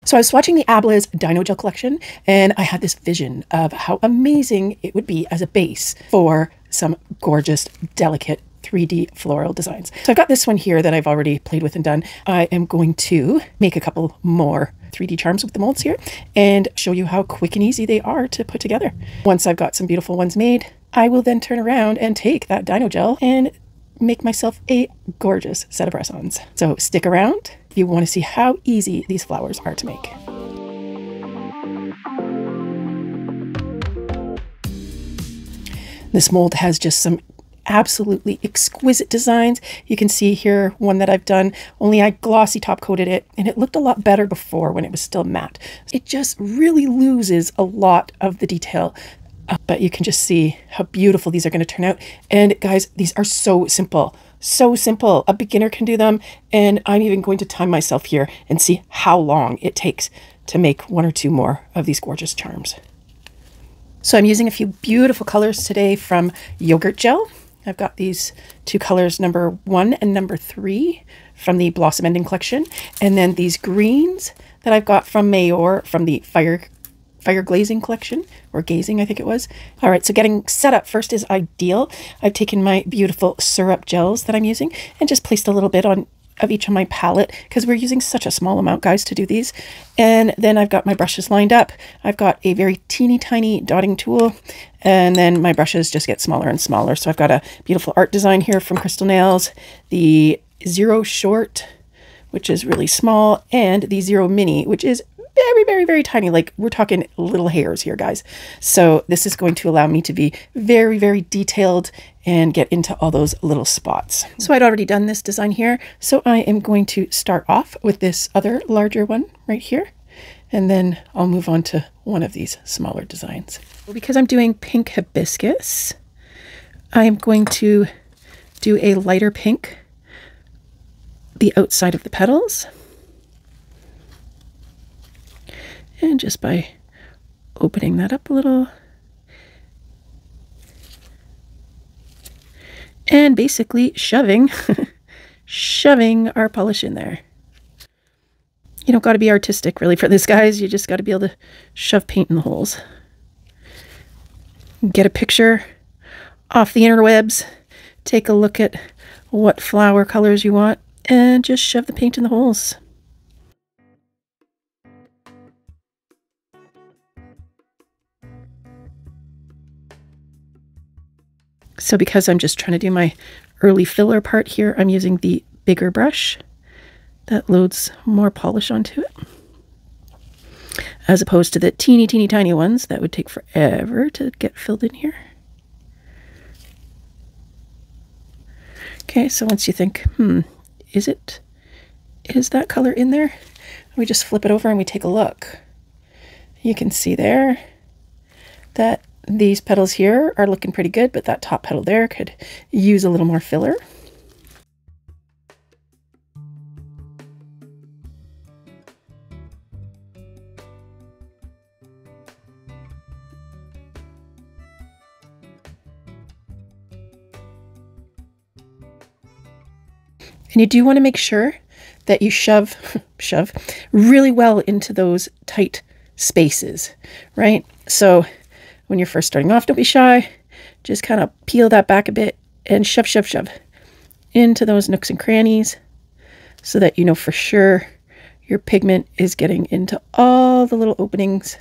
So I was watching the Abla's Dino Gel collection, and I had this vision of how amazing it would be as a base for some gorgeous, delicate 3D floral designs. So I've got this one here that I've already played with and done. I am going to make a couple more 3D charms with the molds here and show you how quick and easy they are to put together. Once I've got some beautiful ones made, I will then turn around and take that Dino Gel and make myself a gorgeous set of press-ons. So stick around if you want to see how easy these flowers are to make. This mold has just some absolutely exquisite designs. You can see here one that I've done, only I glossy top coated it, and it looked a lot better before when it was still matte. It just really loses a lot of the detail, but you can just see how beautiful these are going to turn out. And guys, these are so simple. So simple. A beginner can do them, and I'm even going to time myself here and see how long it takes to make one or two more of these gorgeous charms. So I'm using a few beautiful colors today from Yogurt Gel. I've got these two colors, number 1 and number 3 from the Blossom Ending collection. And then these greens that I've got from Mayor from the Fire Glazing collection, or Gazing, I think it was. All right, so getting set up first is ideal. I've taken my beautiful syrup gels that I'm using and just placed a little bit on of each on my palette because we're using such a small amount, guys, to do these. And then I've got my brushes lined up. I've got a very teeny tiny dotting tool, and then my brushes just get smaller and smaller. So I've got a beautiful art design here from Crystal Nails, the Zero Short, which is really small, and the Zero Mini, which is very, very, very tiny. Like, we're talking little hairs here, guys. So this is going to allow me to be very, very detailed and get into all those little spots. So I'd already done this design here. So I am going to start off with this other larger one right here. And then I'll move on to one of these smaller designs. Because I'm doing pink hibiscus, I am going to do a lighter pink, the outside of the petals. And just by opening that up a little. And basically shoving, shoving our polish in there. You don't got to be artistic really for this, guys. You just got to be able to shove paint in the holes. Get a picture off the interwebs. Take a look at what flower colors you want and just shove the paint in the holes. So because I'm just trying to do my early filler part here, I'm using the bigger brush that loads more polish onto it, as opposed to the teeny, teeny, tiny ones that would take forever to get filled in here. Okay, so once you think, is that color in there? We just flip it over and we take a look. You can see there that these petals here are looking pretty good, but that top petal there could use a little more filler. And you do want to make sure that you shove really well into those tight spaces, right? So when you're first starting off, don't be shy. Just kind of peel that back a bit and shove, shove, shove into those nooks and crannies so that you know for sure your pigment is getting into all the little openings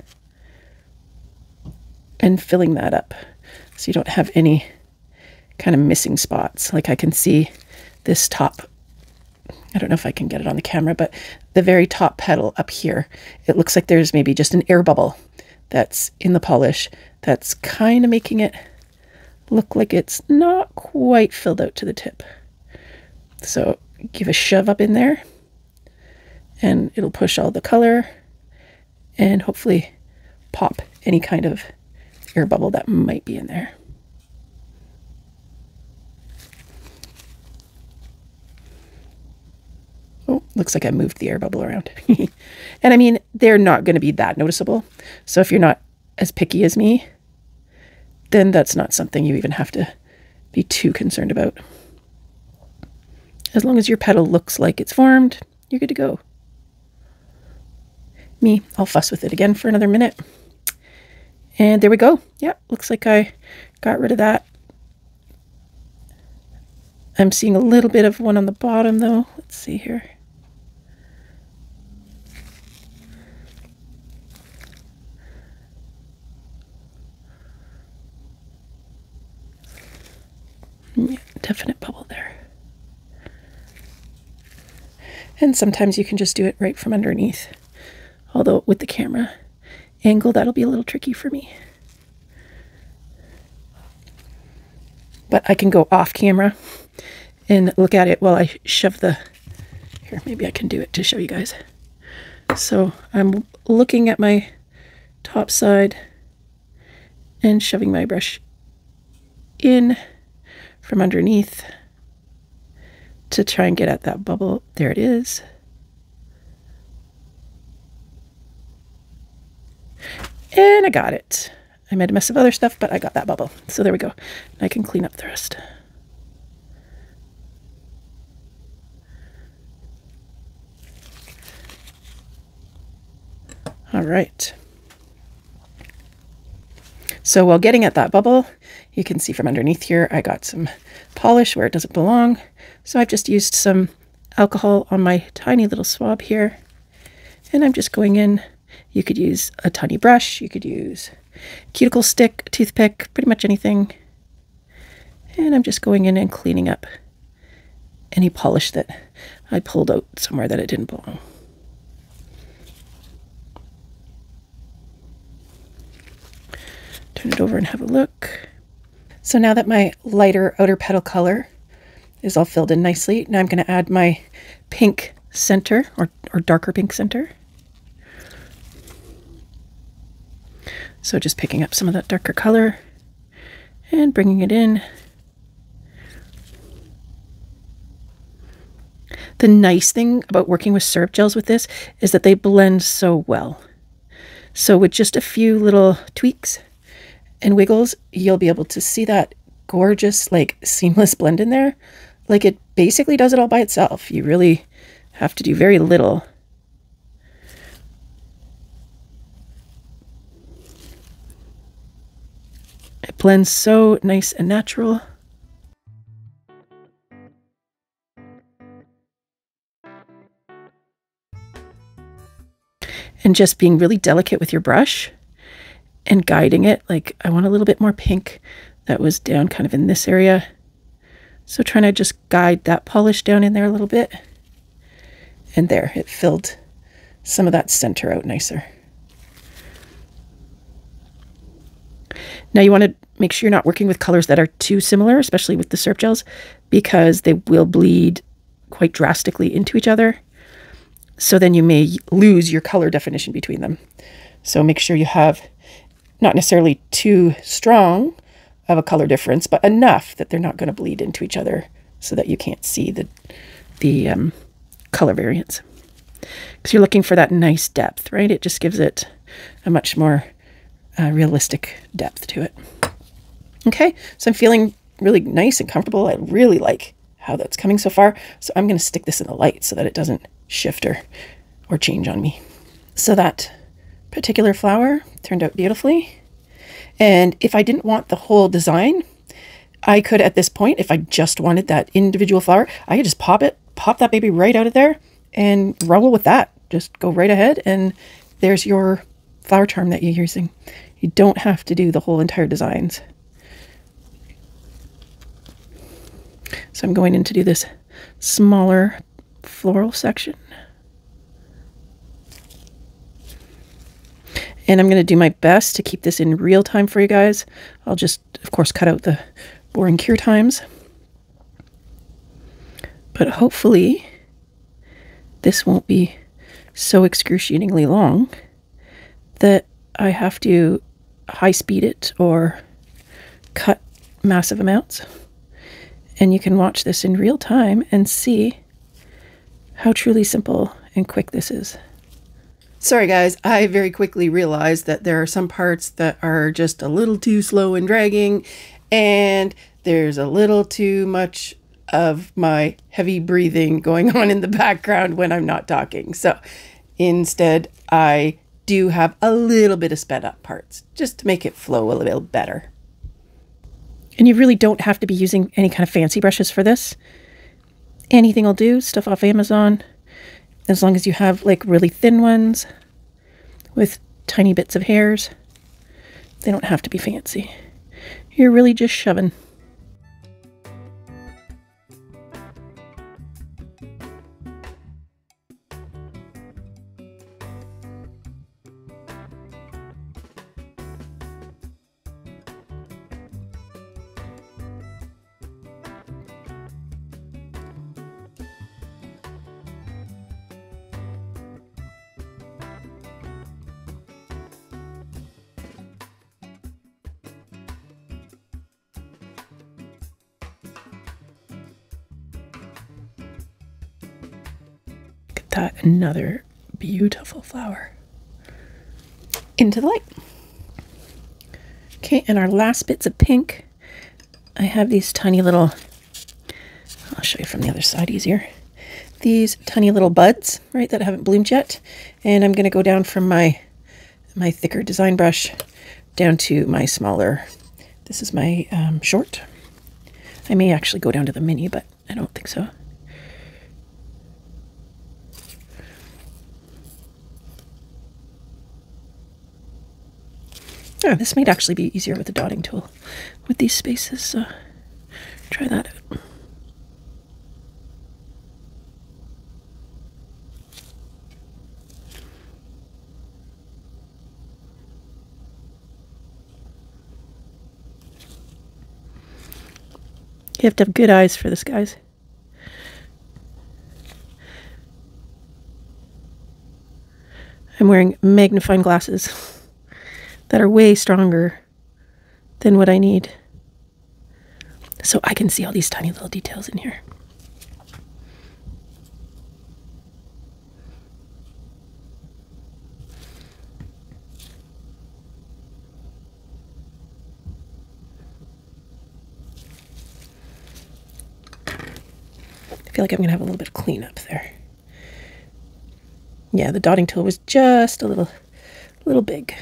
and filling that up so you don't have any kind of missing spots. Like I can see this top, I don't know if I can get it on the camera, but the very top petal up here, it looks like there's maybe just an air bubble that's in the polish that's kind of making it look like it's not quite filled out to the tip. So give a shove up in there and it'll push all the color and hopefully pop any kind of air bubble that might be in there. Oh, looks like I moved the air bubble around. And I mean, they're not going to be that noticeable. So if you're not as picky as me, then that's not something you even have to be too concerned about. As long as your petal looks like it's formed, you're good to go. me, I'll fuss with it again for another minute. And there we go. Yeah, looks like I got rid of that. I'm seeing a little bit of one on the bottom though. Let's see here. Yeah, definite bubble there. And sometimes you can just do it right from underneath. Although with the camera angle, that'll be a little tricky for me. But I can go off camera and look at it while I shove the, here, maybe I can do it to show you guys. So I'm looking at my top side and shoving my brush in from underneath to try and get at that bubble. There it is. And I got it. I made a mess of other stuff, but I got that bubble. So there we go. I can clean up the rest. All right. So while getting at that bubble, you can see from underneath here, I got some polish where it doesn't belong. So I've just used some alcohol on my tiny little swab here. And I'm just going in. You could use a tiny brush. You could use cuticle stick, toothpick, pretty much anything. And I'm just going in and cleaning up any polish that I pulled out somewhere that it didn't belong. Turn it over and have a look. So now that my lighter outer petal color is all filled in nicely, now I'm going to add my pink center or darker pink center. So just picking up some of that darker color and bringing it in. The nice thing about working with syrup gels with this is that they blend so well. So with just a few little tweaks and wiggles, you'll be able to see that gorgeous, like, seamless blend in there. Like, it basically does it all by itself. You really have to do very little. It blends so nice and natural. And just being really delicate with your brush and guiding it. Like, I want a little bit more pink that was down kind of in this area. So trying to just guide that polish down in there a little bit. And there, it filled some of that center out nicer. Now you want to make sure you're not working with colors that are too similar, especially with the syrup gels, because they will bleed quite drastically into each other. So then you may lose your color definition between them. So make sure you have not necessarily too strong of a color difference, but enough that they're not going to bleed into each other so that you can't see the color variance. Because you're looking for that nice depth, right? It just gives it a much more realistic depth to it. Okay, so I'm feeling really nice and comfortable. I really like how that's coming so far. So I'm going to stick this in the light so that it doesn't shift or change on me. So that particular flower turned out beautifully. And if I didn't want the whole design, I could, at this point, if I just wanted that individual flower, I could just pop that baby right out of there and roll with that. Just go right ahead and there's your flower charm that you're using. You don't have to do the whole entire designs. So I'm going in to do this smaller floral section. And I'm going to do my best to keep this in real time for you guys. I'll just, of course, cut out the boring cure times. But hopefully this won't be so excruciatingly long that I have to high speed it or cut massive amounts. And you can watch this in real time and see how truly simple and quick this is. Sorry guys, I very quickly realized that there are some parts that are just a little too slow and dragging, and there's a little too much of my heavy breathing going on in the background when I'm not talking. So Instead, I do have a little bit of sped up parts just to make it flow a little better. And you really don't have to be using any kind of fancy brushes for this. Anything will do, stuff off Amazon, as long as you have like really thin ones with tiny bits of hairs. They don't have to be fancy. You're really just shoving. That another beautiful flower into the light. Okay, and our last bits of pink, I have these tiny little, I'll show you from the other side easier, these tiny little buds, right, that haven't bloomed yet, and I'm going to go down from my thicker design brush down to my smaller, this is my short. I may actually go down to the mini, but I don't think so. Oh, this might actually be easier with the dotting tool with these spaces, so try that out. You have to have good eyes for this, guys. I'm wearing magnifying glasses that are way stronger than what I need, so I can see all these tiny little details in here. I feel like I'm going to have a little bit of cleanup there. Yeah, the dotting tool was just a little big.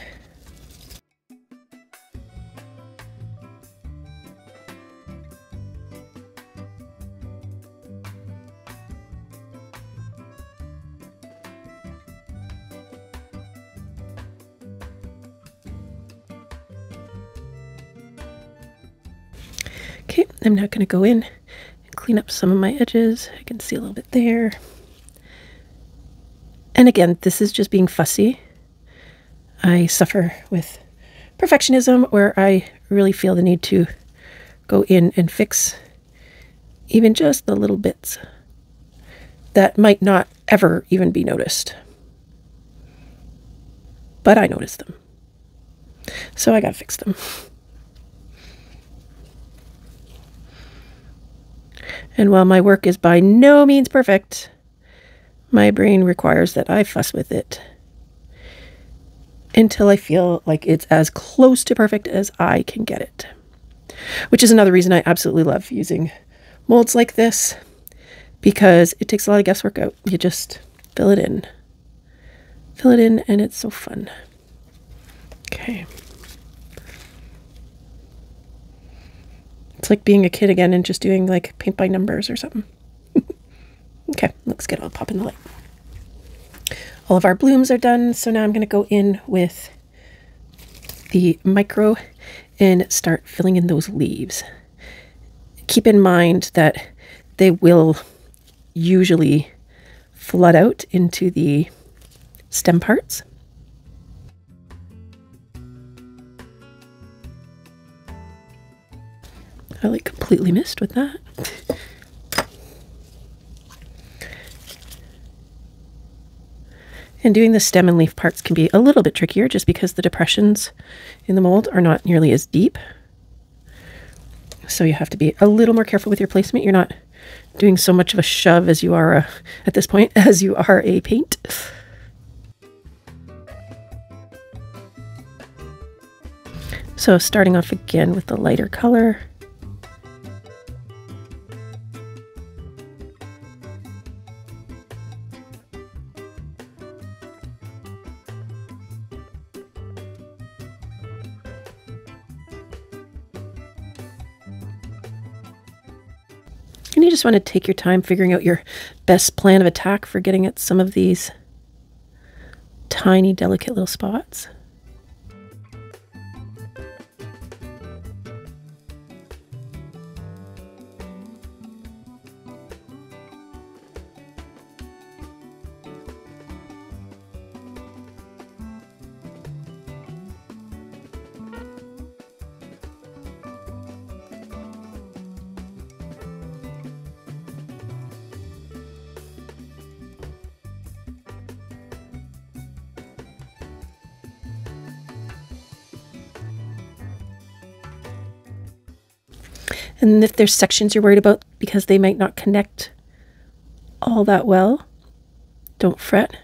Okay, I'm now going to go in and clean up some of my edges. I can see a little bit there. And again, this is just being fussy. I suffer with perfectionism where I really feel the need to go in and fix even just the little bits that might not ever even be noticed. But I noticed them. So I gotta fix them. And while my work is by no means perfect, my brain requires that I fuss with it until I feel like it's as close to perfect as I can get it. Which is another reason I absolutely love using molds like this, because it takes a lot of guesswork out. You just fill it in. Fill it in, and it's so fun. Okay. It's like being a kid again and just doing like paint by numbers or something. Okay, looks good. I'll pop in the light. All of our blooms are done, so now I'm going to go in with the micro and start filling in those leaves. Keep in mind that they will usually flood out into the stem parts. I like completely missed with that. And doing the stem and leaf parts can be a little bit trickier just because the depressions in the mold are not nearly as deep. So you have to be a little more careful with your placement. You're not doing so much of a shove as you are at this point as you are a paint. So starting off again with the lighter color. And you just want to take your time figuring out your best plan of attack for getting at some of these tiny, delicate little spots. And if there's sections you're worried about because they might not connect all that well, don't fret.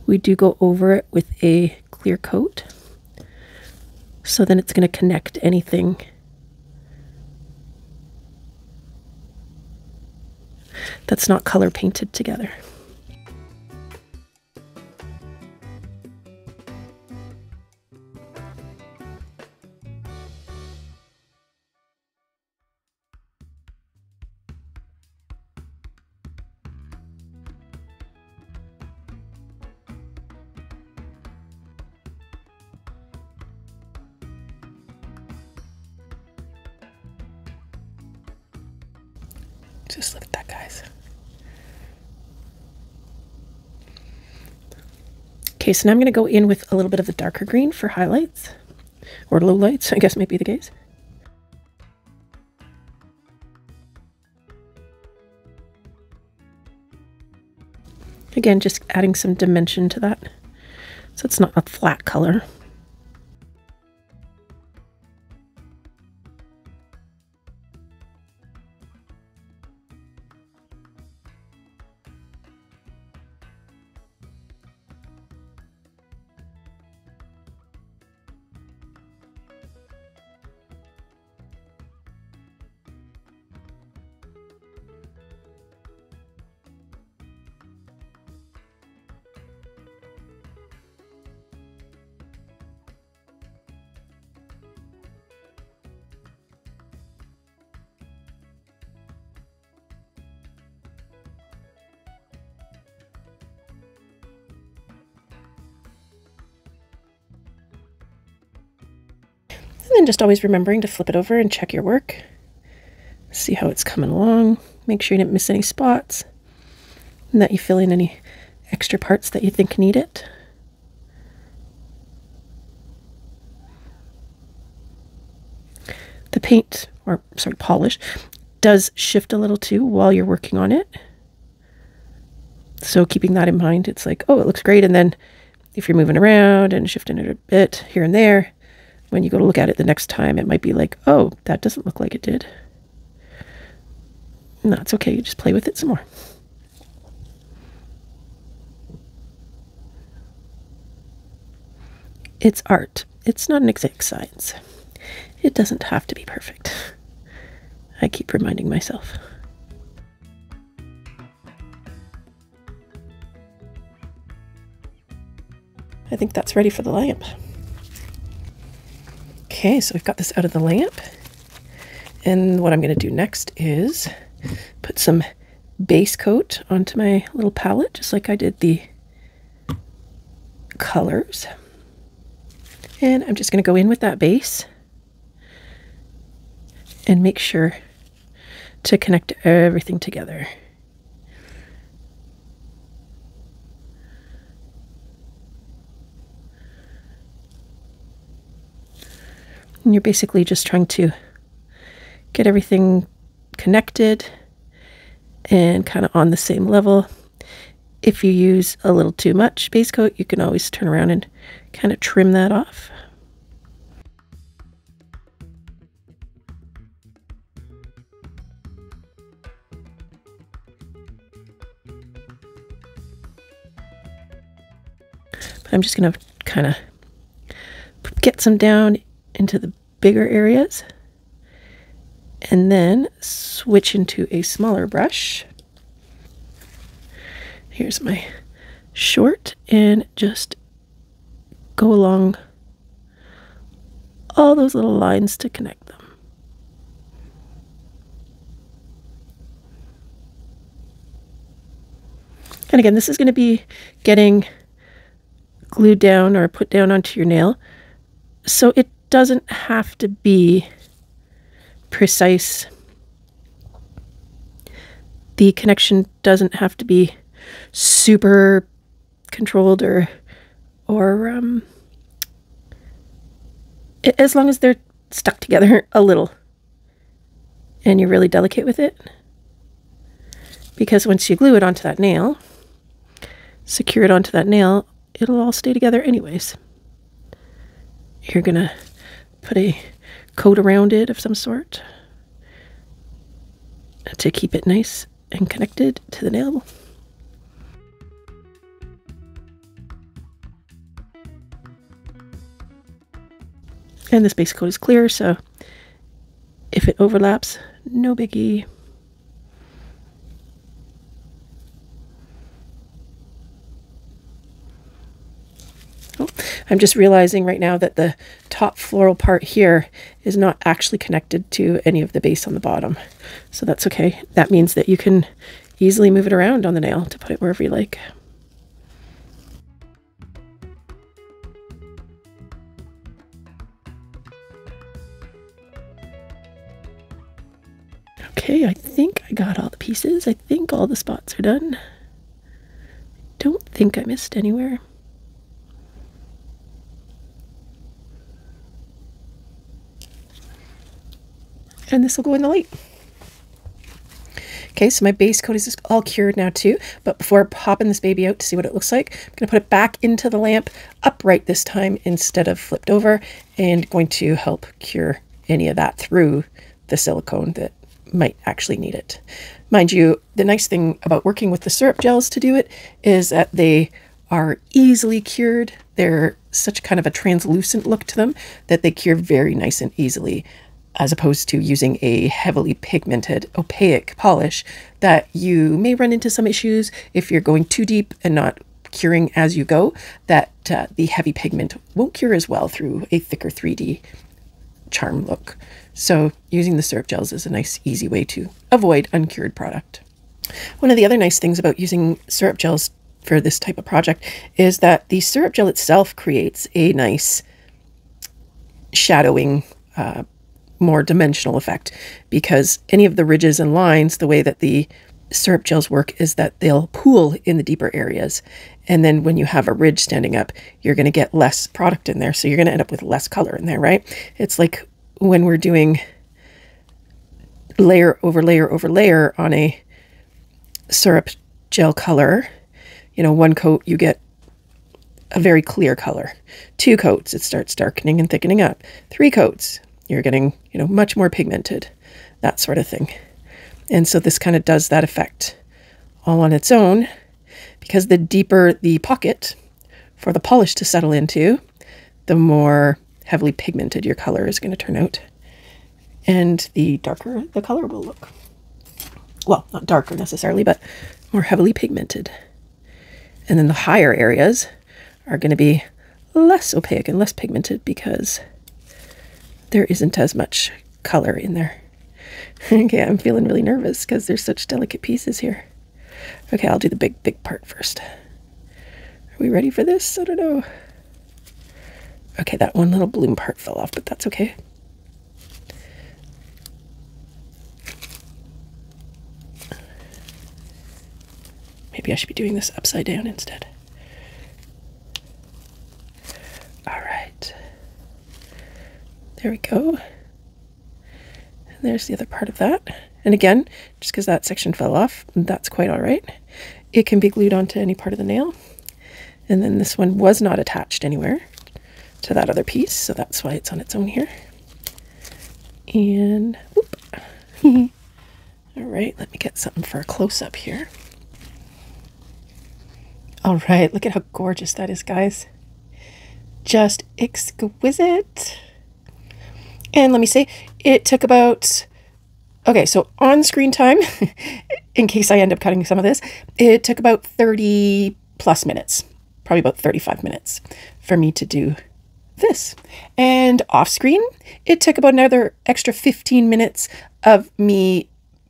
We do go over it with a clear coat, so then it's going to connect anything that's not color painted together. Just look at that, guys. Okay, so now I'm going to go in with a little bit of the darker green for highlights, or lowlights, I guess might be the case. Again, just adding some dimension to that, so it's not a flat color. And then just always remembering to flip it over and check your work. See how it's coming along. Make sure you didn't miss any spots, and that you fill in any extra parts that you think need it. The paint, or sorry, polish, does shift a little too while you're working on it. So keeping that in mind, it's like, oh, it looks great. And then if you're moving around and shifting it a bit here and there, when you go to look at it the next time, it might be like, oh, that doesn't look like it did. And that's okay. You just play with it some more. It's art. It's not an exact science. It doesn't have to be perfect. I keep reminding myself. I think that's ready for the lamp. Okay, so we've got this out of the lamp. And what I'm going to do next is put some base coat onto my little palette, just like I did the colors. And I'm just going to go in with that base and make sure to connect everything together. And you're basically just trying to get everything connected and kind of on the same level. If you use a little too much base coat, you can always turn around and kind of trim that off. But I'm just going to kind of get some down into the bigger areas and then switch into a smaller brush. Here's my short and just go along all those little lines to connect them. And again, this is going to be getting glued down or put down onto your nail. So it doesn't have to be precise. The connection doesn't have to be super controlled or as long as they're stuck together a little and you're really delicate with it. Because once you glue it onto that nail, secure it onto that nail, it'll all stay together anyways. You're gonna put a coat around it of some sort to keep it nice and connected to the nail. And this base coat is clear, so if it overlaps, no biggie. Oh, I'm just realizing right now that the top floral part here is not actually connected to any of the base on the bottom. So that's okay. That means that you can easily move it around on the nail to put it wherever you like. Okay, I think I got all the pieces. I think all the spots are done. Don't think I missed anywhere. And this will go in the light. Okay, so my base coat is all cured now too, but before popping this baby out to see what it looks like, I'm going to put it back into the lamp upright this time instead of flipped over, and going to help cure any of that through the silicone that might actually need it. Mind you, the nice thing about working with the syrup gels to do it is that they are easily cured. They're such kind of a translucent look to them that they cure very nice and easily, as opposed to using a heavily pigmented opaque polish that you may run into some issues if you're going too deep and not curing as you go, that the heavy pigment won't cure as well through a thicker 3D charm look. So using the syrup gels is a nice, easy way to avoid uncured product. One of the other nice things about using syrup gels for this type of project is that the syrup gel itself creates a nice shadowing, more dimensional effect, because any of the ridges and lines, the way that the syrup gels work is that they'll pool in the deeper areas. And then when you have a ridge standing up, you're going to get less product in there. So you're going to end up with less color in there, right? It's like when we're doing layer over layer over layer on a syrup gel color, you know, one coat, you get a very clear color. 2 coats, it starts darkening and thickening up. 3 coats, you're getting, you know, much more pigmented, that sort of thing. And so this kind of does that effect all on its own, because the deeper the pocket for the polish to settle into, the more heavily pigmented your color is going to turn out, and the darker the color will look. Well, not darker necessarily, but more heavily pigmented. And then the higher areas are going to be less opaque and less pigmented because there isn't as much color in there. Okay, I'm feeling really nervous because there's such delicate pieces here. Okay, I'll do the big part first. Are we ready for this? I don't know. Okay, that one little bloom part fell off, but that's okay. Maybe I should be doing this upside down instead. All right. There we go. And there's the other part of that. And again, just because that section fell off, that's quite all right. It can be glued onto any part of the nail. And then this one was not attached anywhere to that other piece, so that's why it's on its own here. And whoop. All right, let me get something for a close-up here. All right, look at how gorgeous that is, guys. Just exquisite. And let me say, it took about, okay, so on screen time, in case I end up cutting some of this, it took about 30 plus minutes, probably about 35 minutes for me to do this. And off screen, it took about another extra 15 minutes of me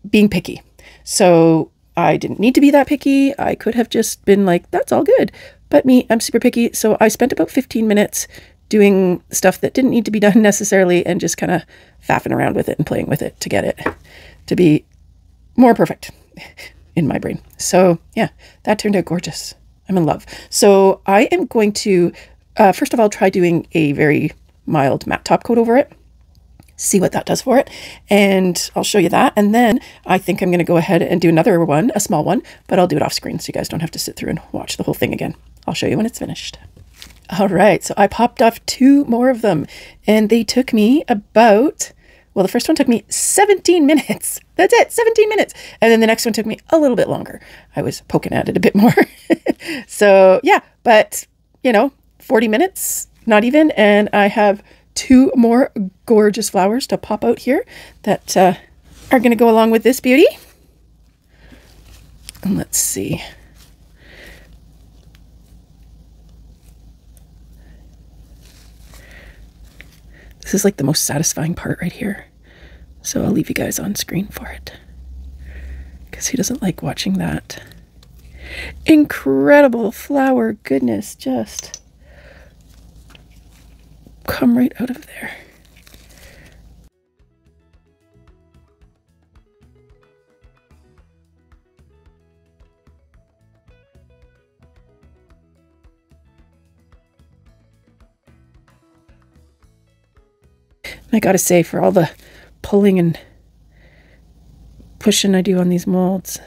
being picky. So I didn't need to be that picky. I could have just been like, that's all good. But me, I'm super picky. So I spent about 15 minutes doing stuff that didn't need to be done necessarily and just kind of faffing around with it and playing with it to get it to be more perfect in my brain. So yeah, that turned out gorgeous. I'm in love. So I am going to, first of all, try doing a very mild matte top coat over it. See what that does for it. And I'll show you that. And then I think I'm going to go ahead and do another one, a small one, but I'll do it off screen so you guys don't have to sit through and watch the whole thing again. I'll show you when it's finished. All right. So I popped off 2 more of them and they took me about, well, the first one took me 17 minutes. That's it, 17 minutes. And then the next one took me a little bit longer. I was poking at it a bit more. So yeah, but you know, 40 minutes, not even. And I have 2 more gorgeous flowers to pop out here that are going to go along with this beauty. And let's see. This is like the most satisfying part right here. So I'll leave you guys on screen for it, because who doesn't like watching that incredible flower goodness just come right out of there. I gotta say, for all the pulling and pushing I do on these molds,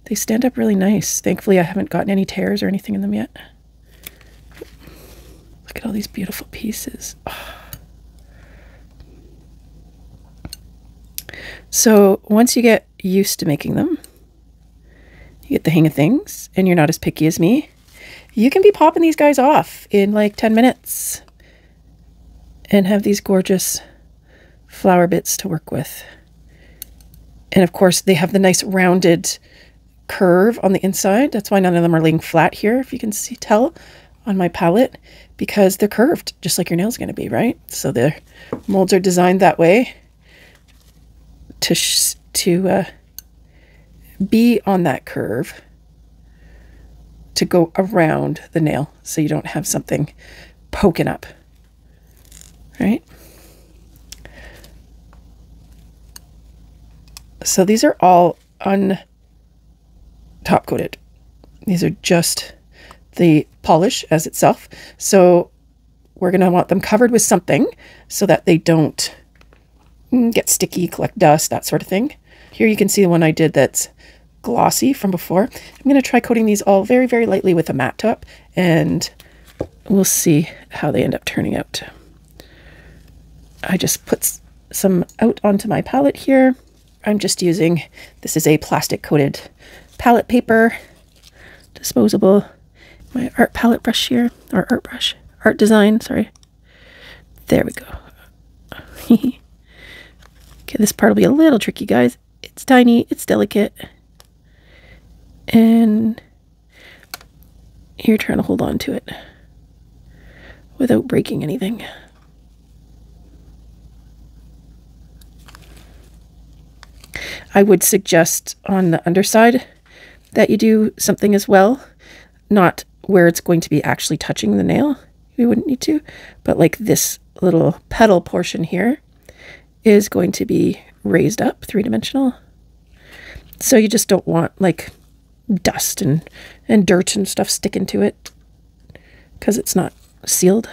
they stand up really nice. Thankfully, I haven't gotten any tears or anything in them yet. Look at all these beautiful pieces. Oh. So once you get used to making them, you get the hang of things, and you're not as picky as me, you can be popping these guys off in like 10 minutes and have these gorgeous flower bits to work with. And of course, they have the nice rounded curve on the inside. That's why none of them are laying flat here, if you can tell on my palette, because they're curved, just like your nail's going to be, right? So the molds are designed that way to be on that curve to go around the nail, so you don't have something poking up, right? So these are all top coated. These are just the polish as itself. So we're going to want them covered with something so that they don't get sticky, collect dust, that sort of thing. Here you can see the one I did that's glossy from before. I'm going to try coating these all very, very lightly with a matte top, and we'll see how they end up turning out. I just put some out onto my palette here. I'm just using, this is a plastic coated palette paper, disposable, my art palette brush here, or art design, sorry. There we go. Okay, this part will be a little tricky, guys. It's tiny, it's delicate, and you're trying to hold on to it without breaking anything. I would suggest on the underside that you do something as well, not where it's going to be actually touching the nail. We wouldn't need to, but like this little petal portion here is going to be raised up, 3-dimensional. So you just don't want like dust and dirt and stuff sticking to it because it's not sealed.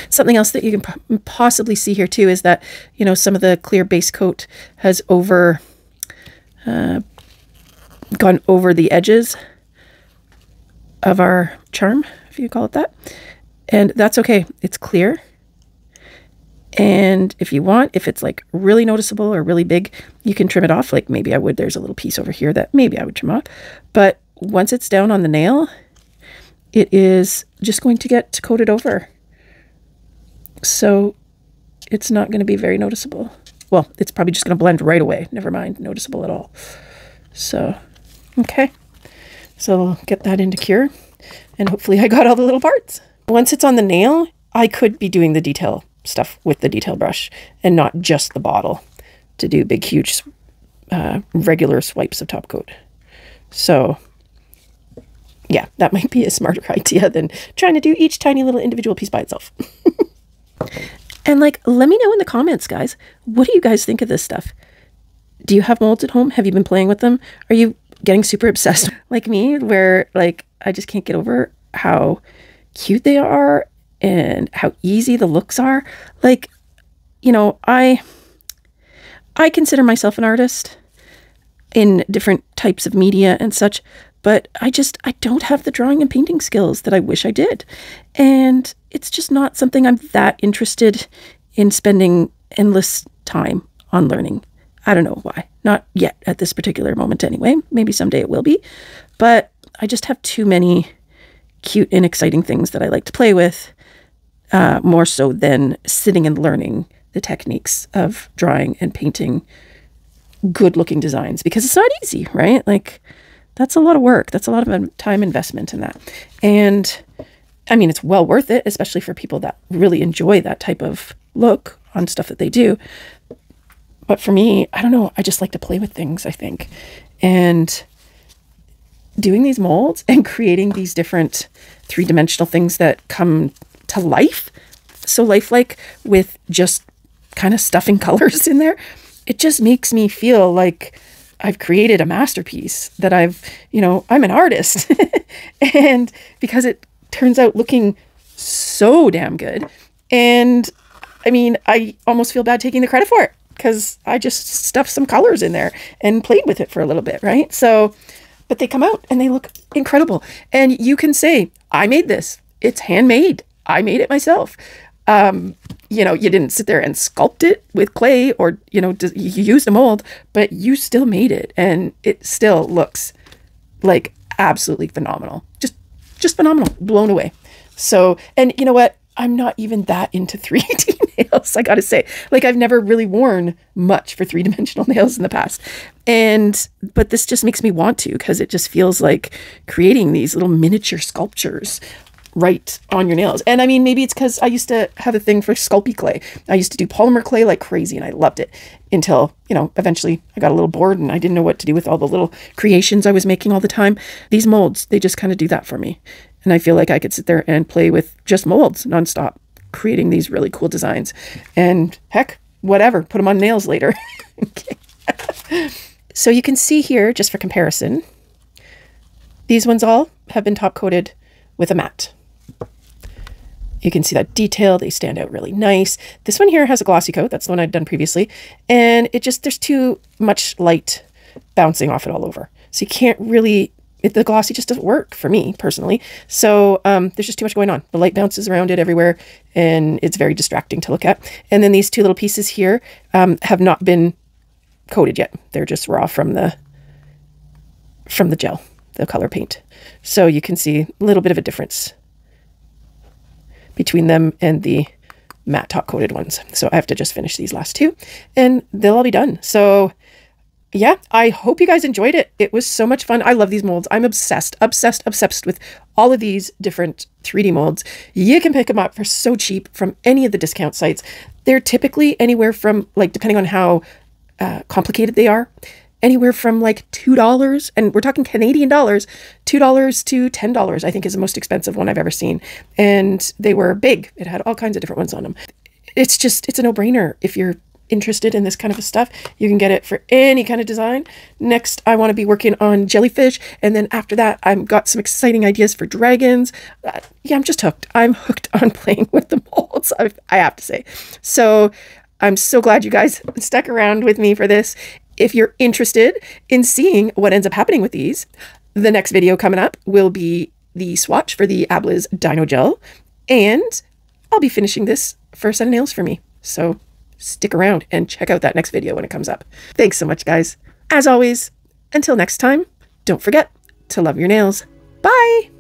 Something else that you can possibly see here too is that, you know, some of the clear base coat has gone over the edges of our charm, if you call it that. And that's okay. It's clear. And if you want, if it's like really noticeable or really big, you can trim it off. Like maybe I would, there's a little piece over here that maybe I would trim off. But once it's down on the nail, it is just going to get coated over. So it's not going to be very noticeable. Well, it's probably just going to blend right away. Never mind noticeable at all. So, okay. So we'll get that into cure, and hopefully I got all the little parts. Once it's on the nail, I could be doing the detail stuff with the detail brush and not just the bottle to do big, huge regular swipes of top coat. So yeah, that might be a smarter idea than trying to do each tiny little individual piece by itself. And like, let me know in the comments, guys, what do you guys think of this stuff? Do you have molds at home? Have you been playing with them? Are you getting super obsessed like me, where like I just can't get over how cute they are and how easy the looks are? Like, you know, I consider myself an artist in different types of media and such, but I don't have the drawing and painting skills that I wish I did. And it's just not something I'm that interested in spending endless time on learning. I don't know why. Not yet at this particular moment anyway. Maybe someday it will be. But I just have too many cute and exciting things that I like to play with, more so than sitting and learning the techniques of drawing and painting good looking designs, because it's not easy, right? Like, that's a lot of work. That's a lot of time investment in that. And I mean, it's well worth it, especially for people that really enjoy that type of look on stuff that they do. But for me, I don't know. I just like to play with things, I think. And doing these molds and creating these different three-dimensional things that come to life, so lifelike, with just kind of stuffing colors in there, it just makes me feel like I've created a masterpiece, that I'm an artist. And because it turns out looking so damn good. And I mean, I almost feel bad taking the credit for it, because I just stuffed some colors in there and played with it for a little bit, right? So, but they come out and they look incredible. And you can say, I made this. It's handmade. I made it myself. You didn't sit there and sculpt it with clay, or, you used a mold, but you still made it, and it still looks like absolutely phenomenal. Just phenomenal. Blown away. So, and you know what? I'm not even that into 3D nails, I gotta say. Like, I've never really worn much for three-dimensional nails in the past. But this just makes me want to, because it just feels like creating these little miniature sculptures right on your nails. And I mean, maybe it's because I used to have a thing for Sculpey clay. I used to do polymer clay like crazy, and I loved it until, eventually I got a little bored and I didn't know what to do with all the little creations I was making all the time. These molds, they just kind of do that for me. And I feel like I could sit there and play with just molds nonstop, creating these really cool designs. And heck, whatever, put them on nails later. Okay. So you can see here, just for comparison, these ones all have been top coated with a matte. You can see that detail. They stand out really nice. This one here has a glossy coat. That's the one I'd done previously. And there's too much light bouncing off it all over. So you can't really, the glossy just doesn't work for me personally. So there's just too much going on. The light bounces around it everywhere, and it's very distracting to look at. And then these two little pieces here have not been coated yet. They're just raw from the gel, the color paint. So you can see a little bit of a difference between them and the matte top coated ones. So I have to just finish these last two and they'll all be done. So yeah, I hope you guys enjoyed it. It was so much fun. I love these molds. I'm obsessed with all of these different 3D molds. You can pick them up for so cheap from any of the discount sites. They're typically anywhere from, like, depending on how complicated they are, anywhere from like $2, and we're talking Canadian dollars, $2 to $10, I think, is the most expensive one I've ever seen. And they were big. It had all kinds of different ones on them. It's a no-brainer. If you're interested in this kind of stuff, you can get it for any kind of design. Next, I want to be working on jellyfish. And then after that, I've got some exciting ideas for dragons. Yeah, I'm just hooked. I'm hooked on playing with the molds, I have to say. So I'm so glad you guys stuck around with me for this. If you're interested in seeing what ends up happening with these, the next video coming up will be the swatch for the Abla's Dino Gel, and I'll be finishing this first set of nails for me. So stick around and check out that next video when it comes up. Thanks so much, guys. As always, until next time, don't forget to love your nails. Bye!